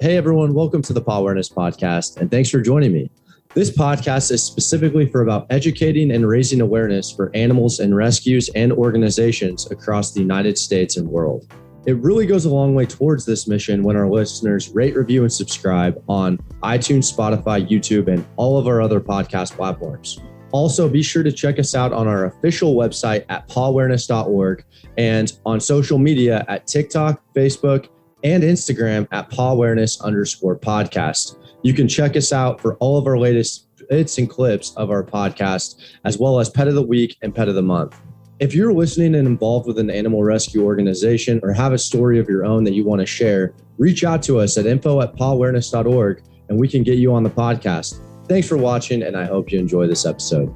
Hey everyone, welcome to the Pawareness podcast, and thanks for joining me. This podcast is specifically for about educating and raising awareness for animals and rescues and organizations across the United States and world. It really goes a long way towards this mission when our listeners rate, review, and subscribe on iTunes, Spotify, YouTube, and all of our other podcast platforms. Also, be sure to check us out on our official website at pawareness.org and on social media at TikTok, Facebook, and Instagram at Pawareness_podcast. You can check us out for all of our latest bits and clips of our podcast, as well as Pet of the Week and Pet of the Month. If you're listening and involved with an animal rescue organization or have a story of your own that you want to share, reach out to us at info@pawareness.org and we can get you on the podcast. Thanks for watching, and I hope you enjoy this episode.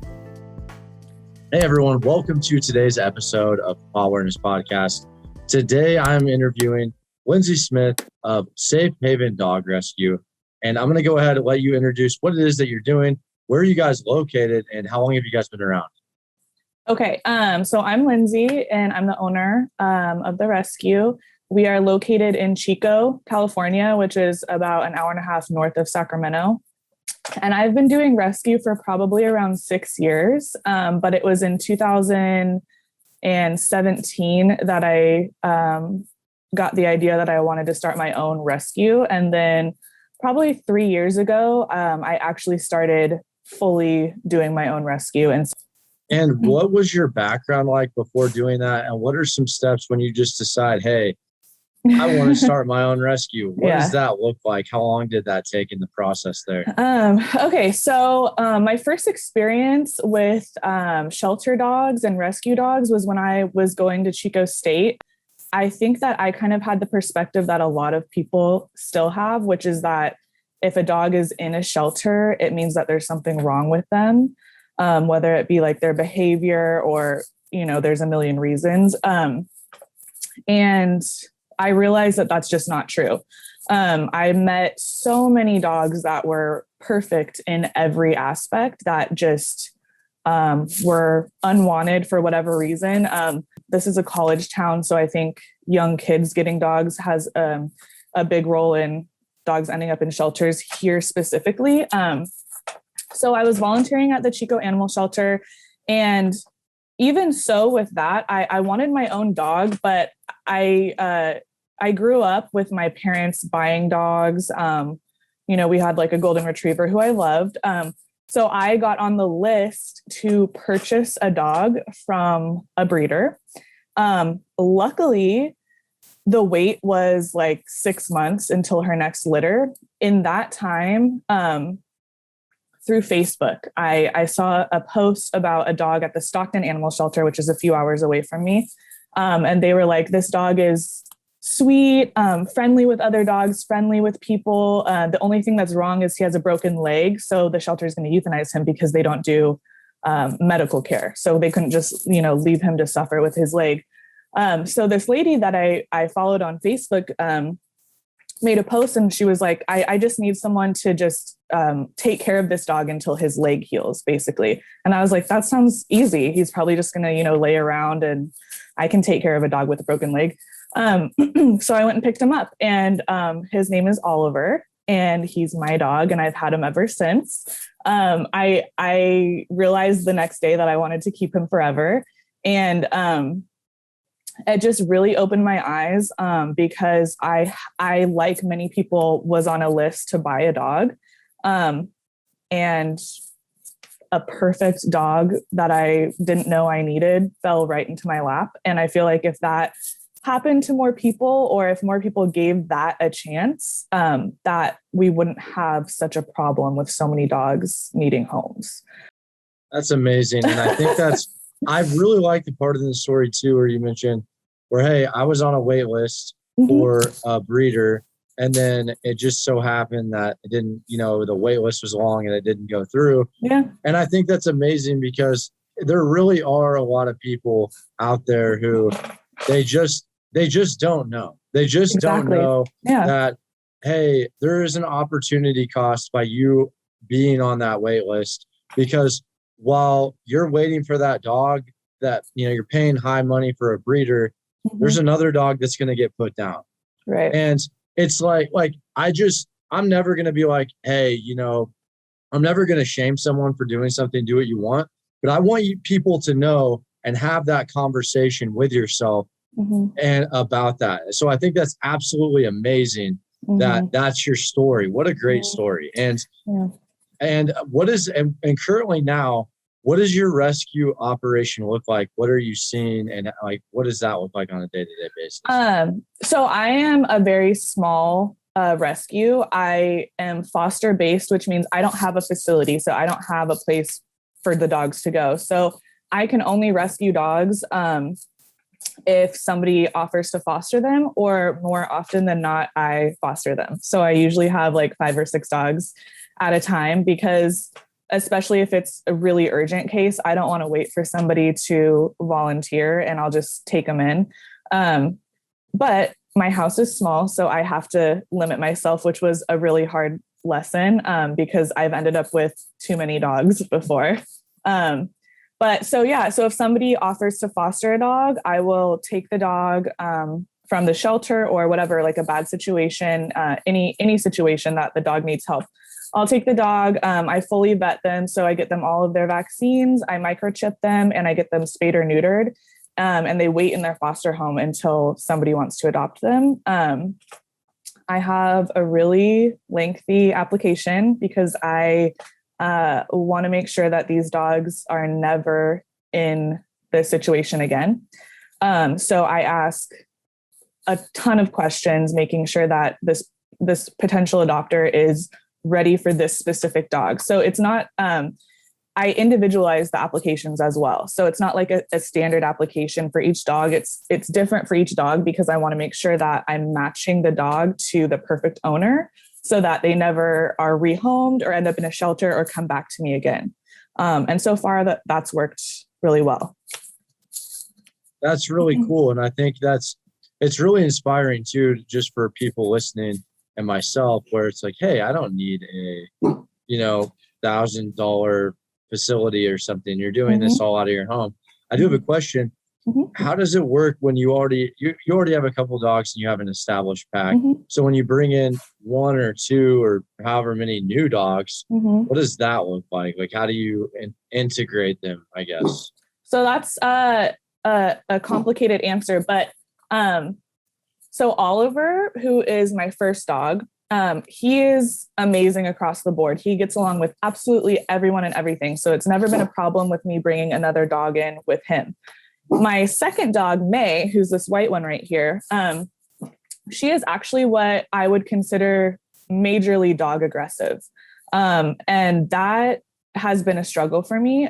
Hey everyone, welcome to today's episode of Pawareness Podcast. Today I'm interviewing Lindsay Smith of Safe Haven Dog Rescue. And I'm going to go ahead and let you introduce what it is that you're doing, where are you guys located, and how long have you guys been around? Okay, so I'm Lindsay, and I'm the owner of the rescue. We are located in Chico, California, which is about an hour and a half north of Sacramento. And I've been doing rescue for probably around 6 years, but it was in 2017 that I got the idea that I wanted to start my own rescue. And then probably 3 years ago, I actually started fully doing my own rescue. And what was your background like before doing that? And what are some steps when you just decide, hey, I want to start my own rescue? What does that look like? How long did that take in the process there? Okay, so my first experience with shelter dogs and rescue dogs was when I was going to Chico State. I think that I kind of had the perspective that a lot of people still have, which is that if a dog is in a shelter, it means that there's something wrong with them, whether it be like their behavior or, there's a million reasons. And I realized that that's just not true. I met so many dogs that were perfect in every aspect that just were unwanted for whatever reason. This is a college town, so I think young kids getting dogs has a big role in dogs ending up in shelters here specifically. So I was volunteering at the Chico Animal Shelter, and even so with that, I wanted my own dog, but I grew up with my parents buying dogs. We had like a golden retriever who I loved. So I got on the list to purchase a dog from a breeder. Luckily, the wait was like 6 months until her next litter. In that time, through Facebook, I saw a post about a dog at the Stockton Animal Shelter, which is a few hours away from me. And they were like, this dog is sweet, friendly with other dogs, friendly with people. The only thing that's wrong is he has a broken leg. So the shelter is going to euthanize him because they don't do medical care. So they couldn't just, leave him to suffer with his leg. So this lady that I followed on Facebook made a post, and she was like, I just need someone to just take care of this dog until his leg heals, basically. And I was like, that sounds easy. He's probably just going to, lay around and I can take care of a dog with a broken leg. So I went and picked him up, and his name is Oliver, and he's my dog, and I've had him ever since. I realized the next day that I wanted to keep him forever. And it just really opened my eyes because I, like many people, was on a list to buy a dog. And a perfect dog that I didn't know I needed fell right into my lap. And I feel like if that happened to more people, or if more people gave that a chance, that we wouldn't have such a problem with so many dogs needing homes. That's amazing. And I think I really like the part of the story too, where you mentioned hey, I was on a wait list for a breeder, and then it just so happened that it didn't, the wait list was long and it didn't go through. Yeah. And I think that's amazing because there really are a lot of people out there who they just don't know. They just don't know that, hey, there is an opportunity cost by you being on that wait list, because while you're waiting for that dog that, you're paying high money for a breeder, there's another dog that's going to get put down. Right. And it's like I'm never going to be like, hey, I'm never going to shame someone for doing something, do what you want. But I want you people to know and have that conversation with yourself and about that. So I think that's absolutely amazing that that's your story. What a great story. And currently now, what does your rescue operation look like? What are you seeing? And like, what does that look like on a day-to-day basis? So I am a very small rescue. I am foster based, which means I don't have a facility. So I don't have a place for the dogs to go. So I can only rescue dogs if somebody offers to foster them, or more often than not, I foster them. So I usually have like 5 or 6 dogs at a time, because especially if it's a really urgent case, I don't want to wait for somebody to volunteer, and I'll just take them in. But my house is small, so I have to limit myself, which was a really hard lesson because I've ended up with too many dogs before. So if somebody offers to foster a dog, I will take the dog from the shelter or whatever, like a bad situation, any situation that the dog needs help. I'll take the dog. I fully vet them. So I get them all of their vaccines. I microchip them, and I get them spayed or neutered. And they wait in their foster home until somebody wants to adopt them. I have a really lengthy application because I want to make sure that these dogs are never in this situation again. So I ask a ton of questions, making sure that this potential adopter is ready for this specific dog. So it's not, I individualize the applications as well. So it's not like a standard application for each dog. It's different for each dog, because I want to make sure that I'm matching the dog to the perfect owner, so that they never are rehomed or end up in a shelter or come back to me again. And so far that's worked really well. That's really cool. And I think it's really inspiring too, just for people listening and myself, where it's like, hey, I don't need a, $1,000 facility or something. You're doing this all out of your home. I do have a question. How does it work when you already have a couple dogs and you have an established pack? So when you bring in 1 or 2 or however many new dogs, what does that look like? Like, how do you integrate them, I guess? So that's a complicated answer, but so Oliver, who is my first dog, he is amazing across the board. He gets along with absolutely everyone and everything. So it's never been a problem with me bringing another dog in with him. My second dog, May, who's this white one right here, she is actually what I would consider majorly dog aggressive. And that has been a struggle for me.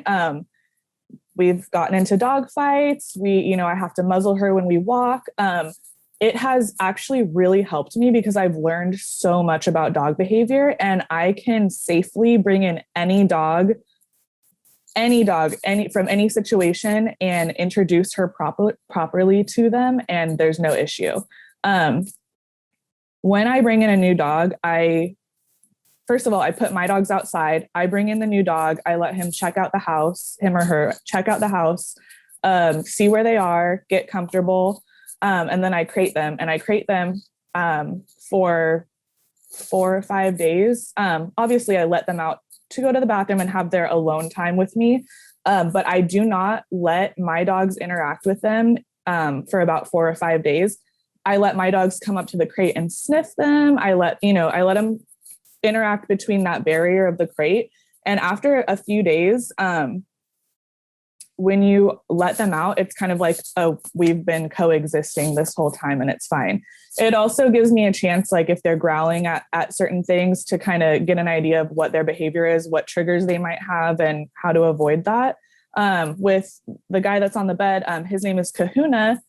We've gotten into dog fights. I have to muzzle her when we walk. It has actually really helped me, because I've learned so much about dog behavior, and I can safely bring in any dog from any situation and introduce her properly to them, and there's no issue. When I bring in a new dog, first of all, I put my dogs outside. I bring in the new dog. I let him check out the house, him or her, check out the house, see where they are, get comfortable. And then I crate them, and I crate them for 4 or 5 days. Obviously, I let them out to go to the bathroom and have their alone time with me. But I do not let my dogs interact with them for about 4 or 5 days. I let my dogs come up to the crate and sniff them. I let them interact between that barrier of the crate. And after a few days, when you let them out, it's kind of like, oh, we've been coexisting this whole time and it's fine. It also gives me a chance, like if they're growling at certain things, to kind of get an idea of what their behavior is, what triggers they might have, and how to avoid that. With the guy that's on the bed, his name is Kahuna.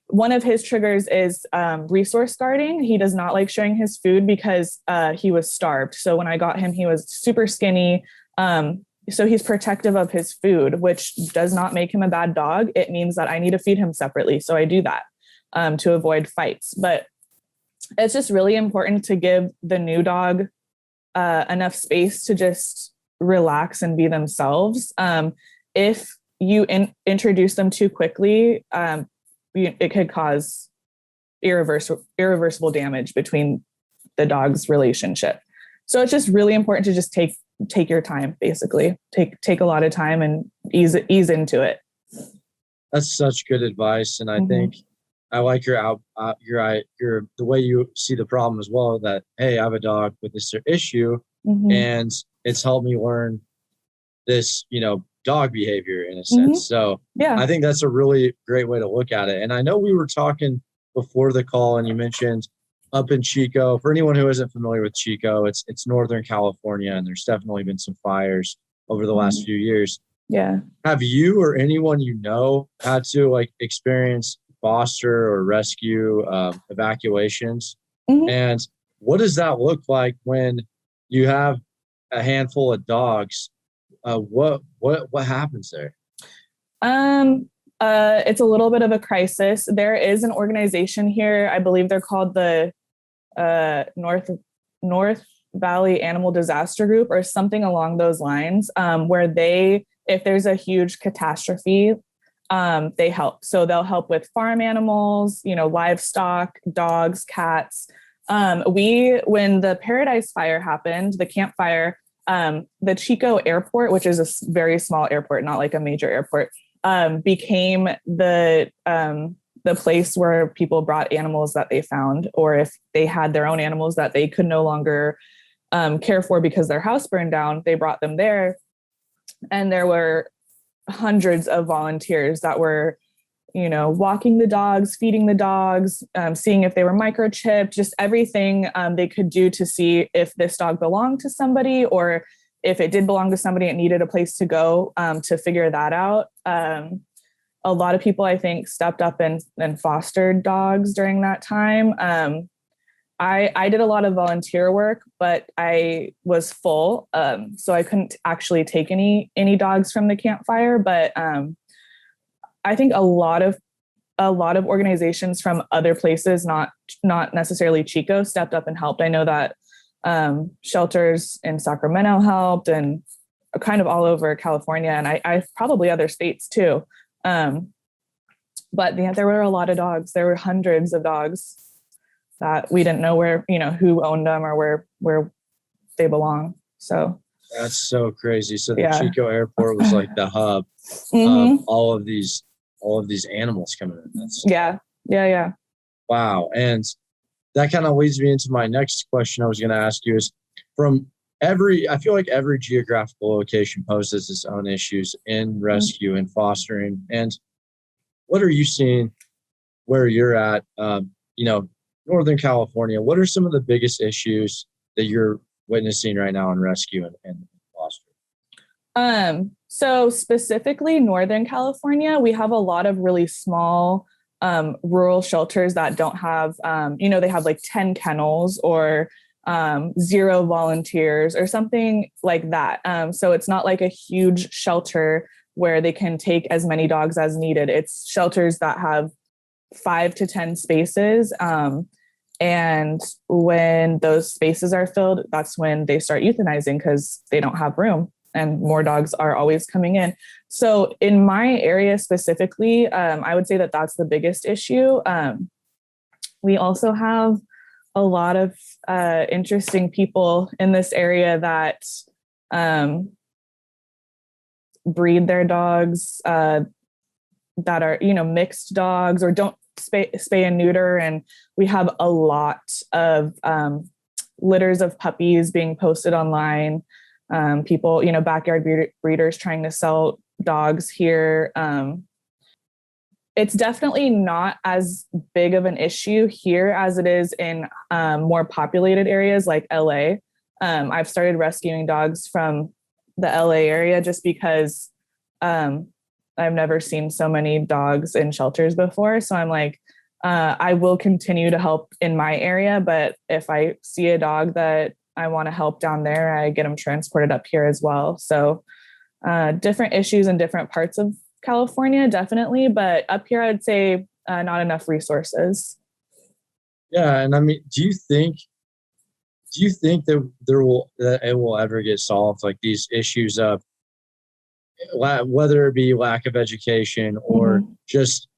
One of his triggers is resource guarding. He does not like sharing his food because he was starved. So when I got him, he was super skinny. So he's protective of his food, which does not make him a bad dog. It means that I need to feed him separately. So I do that to avoid fights. But it's just really important to give the new dog enough space to just relax and be themselves. If you introduce them too quickly, it could cause irreversible damage between the dog's relationship. So it's just really important to just take your time, basically. Take a lot of time and ease into it. That's such good advice, and I think I like the way you see the problem as well. That hey, I have a dog with this issue, and it's helped me learn this, dog behavior in a sense. So yeah, I think that's a really great way to look at it. And I know we were talking before the call, and you mentioned up in Chico. For anyone who isn't familiar with Chico, it's Northern California, and there's definitely been some fires over the last few years. Yeah. Have you or anyone had to experience foster or rescue evacuations? And what does that look like when you have a handful of dogs? What happens there? It's a little bit of a crisis. There is an organization here. I believe they're called the North Valley Animal Disaster Group or something along those lines, where if there's a huge catastrophe, they help. So they'll help with farm animals, livestock, dogs, cats. When the Paradise Fire happened, the Camp Fire, the Chico airport, which is a very small airport, not like a major airport, became the place where people brought animals that they found, or if they had their own animals that they could no longer care for because their house burned down, they brought them there. And there were hundreds of volunteers that were, walking the dogs, feeding the dogs, seeing if they were microchipped, just everything they could do to see if this dog belonged to somebody, or if it did belong to somebody, it needed a place to go to figure that out. A lot of people, I think, stepped up and fostered dogs during that time. I did a lot of volunteer work, but I was full, so I couldn't actually take any dogs from the campfire. But I think a lot of organizations from other places, not necessarily Chico, stepped up and helped. I know that shelters in Sacramento helped, and kind of all over California, and I probably other states too. But yeah, there were a lot of dogs. There were hundreds of dogs that we didn't know where, who owned them or where they belong. So that's so crazy. So the Chico airport was like the hub of all of these animals coming in. That's yeah. Wow. And that kind of leads me into my next question I was going to ask you is I feel like every geographical location poses its own issues in rescue and fostering. And what are you seeing where you're at, Northern California? What are some of the biggest issues that you're witnessing right now in rescue and fostering? So specifically Northern California, we have a lot of really small rural shelters that don't have, they have like 10 kennels or 0 volunteers or something like that. So it's not like a huge shelter where they can take as many dogs as needed. It's shelters that have 5 to 10 spaces. And when those spaces are filled, that's when they start euthanizing because they don't have room and more dogs are always coming in. So in my area specifically, I would say that that's the biggest issue. We also have a lot of interesting people in this area that breed their dogs that are, mixed dogs or don't spay and neuter. And we have a lot of litters of puppies being posted online. People, backyard breeders trying to sell dogs here. It's definitely not as big of an issue here as it is in more populated areas like LA. I've started rescuing dogs from the LA area just because I've never seen so many dogs in shelters before. So I'm like, I will continue to help in my area, but if I see a dog that I want to help down there, I get them transported up here as well. So different issues in different parts of California, definitely. But up here, I'd say not enough resources. Yeah. And I mean, do you think that it will ever get solved? Like these issues of whether it be lack of education or just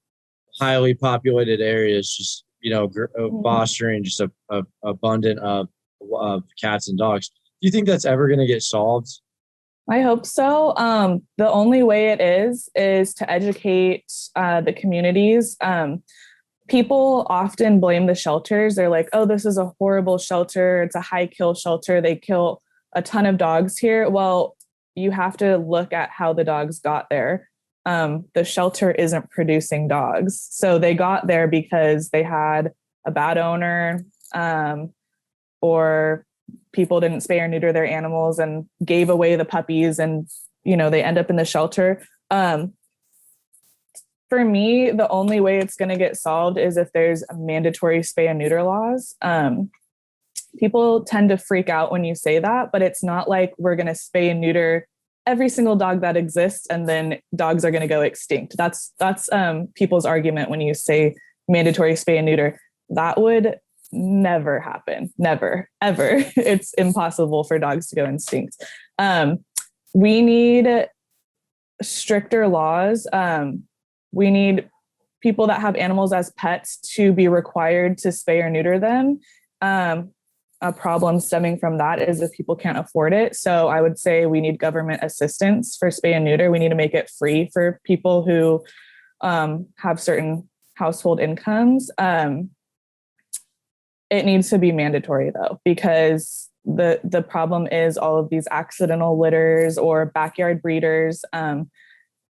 highly populated areas, just fostering just a abundant of cats and dogs. Do you think that's ever going to get solved? I hope so. The only way it is to educate the communities. People often blame the shelters. They're like, oh, this is a horrible shelter. It's a high kill shelter. They kill a ton of dogs here. Well, you have to look at how the dogs got there. The shelter isn't producing dogs. So they got there because they had a bad owner, or people didn't spay or neuter their animals and gave away the puppies, and, they end up in the shelter. For me, the only way it's going to get solved is if there's mandatory spay and neuter laws. People tend to freak out when you say that, but it's not like we're going to spay and neuter every single dog that exists and then dogs are going to go extinct. That's people's argument when you say mandatory spay and neuter. That would never happen. Never, ever. It's impossible for dogs to go extinct. We need stricter laws. We need people that have animals as pets to be required to spay or neuter them. A problem stemming from that is if people can't afford it. So I would say we need government assistance for spay and neuter. We need to make it free for people who have certain household incomes. It needs to be mandatory though, because the problem is all of these accidental litters or backyard breeders.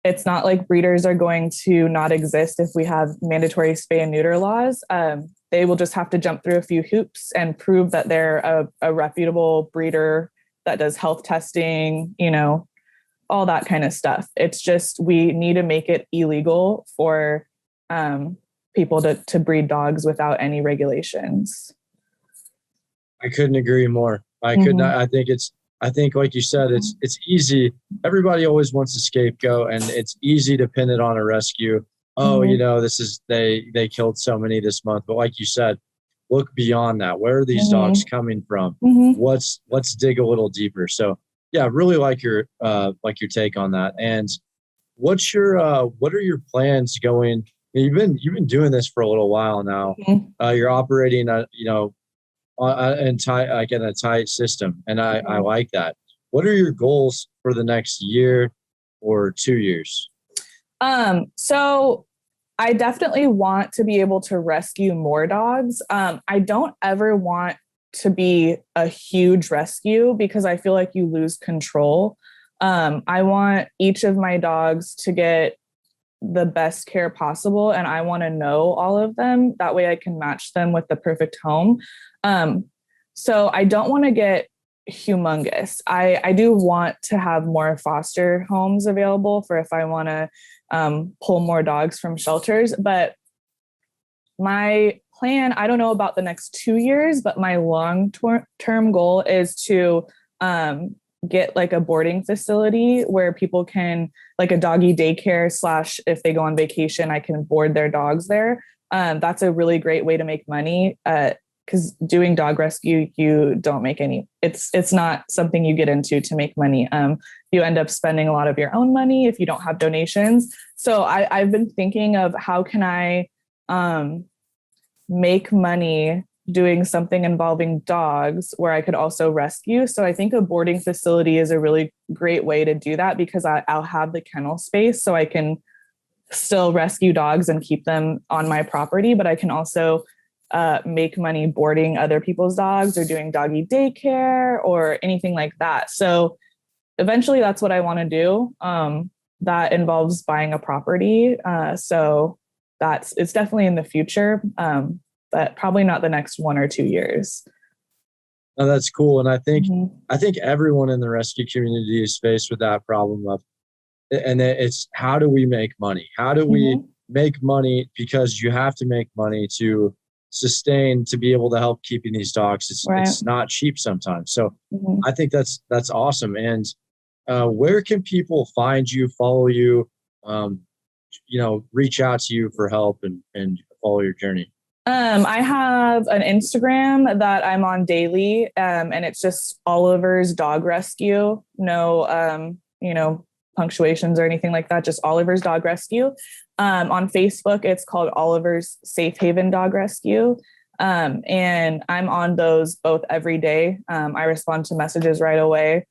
It's not like breeders are going to not exist if we have mandatory spay and neuter laws. They will just have to jump through a few hoops and prove that they're a reputable breeder that does health testing, all that kind of stuff. It's just, we need to make it illegal for people to breed dogs without any regulations. I couldn't agree more. I could not. I think, like you said, it's easy. Everybody always wants a scapegoat, and it's easy to pin it on a rescue. Oh, this is, they killed so many this month. But like you said, look beyond that. Where are these dogs coming from? Let's dig a little deeper. So yeah, really like your take on that. And what are your plans going? You've been doing this for a little while now. You're operating in a tight system, and I like that. What are your goals for the next year or 2 years? So I definitely want to be able to rescue more dogs. I don't ever want to be a huge rescue because I feel like you lose control. I want each of my dogs to get the best care possible, and I want to know all of them. That way I can match them with the perfect home. So I don't want to get humongous. I do want to have more foster homes available for if I want to pull more dogs from shelters. But my plan, I don't know about the next 2 years, but my long-term goal is to get like a boarding facility where people can, like a doggy daycare / if they go on vacation, I can board their dogs there. That's a really great way to make money. Because doing dog rescue, you don't make any. It's not something you get into to make money. You end up spending a lot of your own money if you don't have donations. So I've been thinking of how can I make money doing something involving dogs where I could also rescue. So I think a boarding facility is a really great way to do that because I'll have the kennel space so I can still rescue dogs and keep them on my property, but I can also make money boarding other people's dogs or doing doggy daycare or anything like that. So eventually that's what I want to do. That involves buying a property. So it's definitely in the future, but probably not the next 1 or 2 years. Oh, that's cool. And I think everyone in the rescue community is faced with that problem and it's how do we make money? How do we make money? Because you have to make money to sustain, to be able to help keeping these dogs. It's not cheap sometimes. So I think that's awesome. And where can people find you, follow you, reach out to you for help and follow your journey? I have an Instagram that I'm on daily, and it's just Oliver's Dog Rescue. No, punctuations or anything like that, just Oliver's Dog Rescue. On Facebook, it's called Oliver's Safe Haven Dog Rescue. And I'm on those both every day. I respond to messages right away.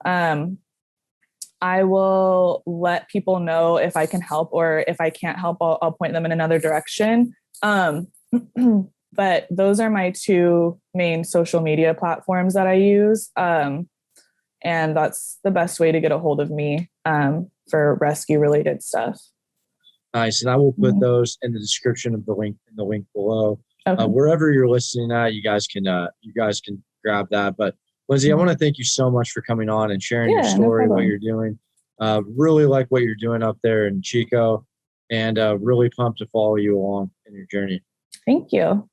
I will let people know if I can help, or if I can't help, I'll point them in another direction. But those are my two main social media platforms that I use. And that's the best way to get a hold of me for rescue related stuff. Nice. And I will put those in the description of the link below. Okay. Wherever you're listening at, you guys can grab that. But Lindsay, I want to thank you so much for coming on and sharing your story, what you're doing. Really like what you're doing up there in Chico, and really pumped to follow you along in your journey. Thank you.